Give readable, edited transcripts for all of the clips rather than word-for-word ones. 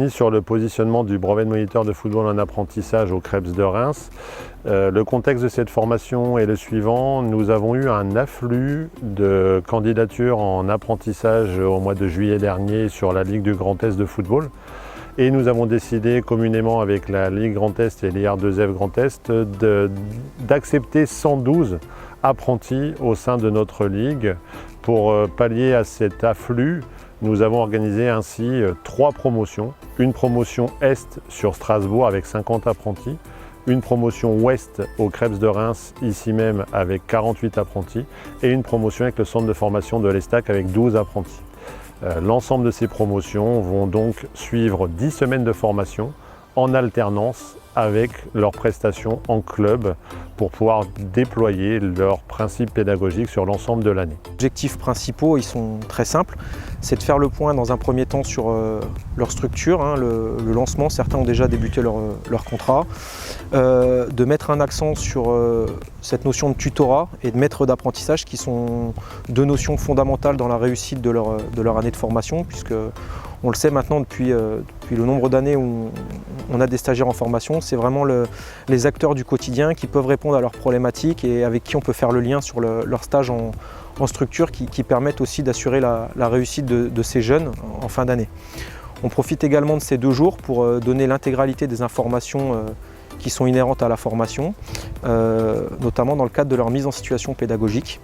finisse sur le positionnement du brevet de moniteur de football en apprentissage au Krebs de Reims. Le contexte de cette formation est le suivant. Nous avons eu un afflux de candidatures en apprentissage au mois de juillet dernier sur la Ligue du Grand Est de football. Et nous avons décidé communément avec la Ligue Grand Est et l'IR2F Grand Est d'accepter 112 apprentis au sein de notre ligue. Pour pallier à cet afflux, nous avons organisé ainsi 3 promotions. Une promotion Est sur Strasbourg avec 50 apprentis, une promotion Ouest au Krebs de Reims, ici même avec 48 apprentis, et une promotion avec le centre de formation de l'Estac avec 12 apprentis. L'ensemble de ces promotions vont donc suivre 10 semaines de formation en alternance avec leurs prestations en club pour pouvoir déployer leurs principes pédagogiques sur l'ensemble de l'année. Les objectifs principaux, ils sont très simples. C'est de faire le point dans un premier temps sur leur structure, le lancement. Certains ont déjà débuté leur contrat. De mettre un accent sur cette notion de tutorat et de maître d'apprentissage qui sont 2 notions fondamentales dans la réussite de leur année de formation, puisque on le sait maintenant depuis le nombre d'années où on a des stagiaires en formation, c'est vraiment les acteurs du quotidien qui peuvent répondre à leurs problématiques et avec qui on peut faire le lien sur leur stage en structure qui permettent aussi d'assurer la réussite de ces jeunes en fin d'année. On profite également de ces 2 jours pour donner l'intégralité des informations qui sont inhérentes à la formation, notamment dans le cadre de leur mise en situation pédagogique.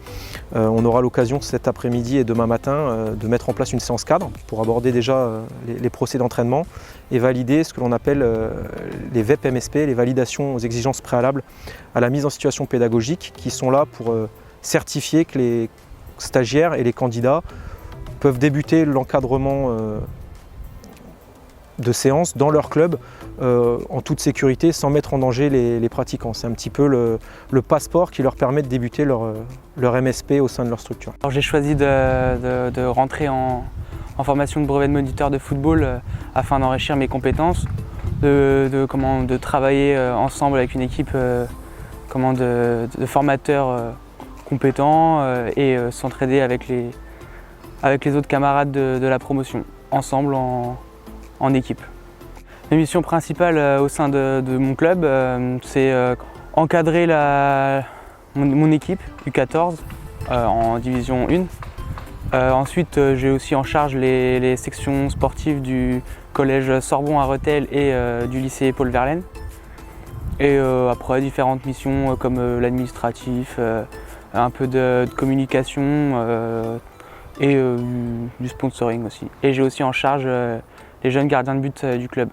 On aura l'occasion cet après-midi et demain matin de mettre en place une séance cadre pour aborder déjà les procès d'entraînement et valider ce que l'on appelle les VEP MSP, les validations aux exigences préalables à la mise en situation pédagogique, qui sont là pour certifier que les stagiaires et les candidats peuvent débuter l'encadrement de séances dans leur club en toute sécurité sans mettre en danger les pratiquants. C'est un petit peu le passeport qui leur permet de débuter leur MSP au sein de leur structure. J'ai choisi de rentrer en formation de brevet de moniteur de football afin d'enrichir mes compétences, de travailler ensemble avec une équipe de formateurs compétents et s'entraider avec les autres camarades de la promotion, ensemble en équipe. Ma mission principale au sein de mon club, c'est encadrer mon équipe U14 en division 1. Ensuite, j'ai aussi en charge les sections sportives du collège Sorbon à Rethel et du lycée Paul Verlaine. Et après, différentes missions comme l'administratif, un peu de communication et du sponsoring aussi. Et j'ai aussi en charge les jeunes gardiens de but du club.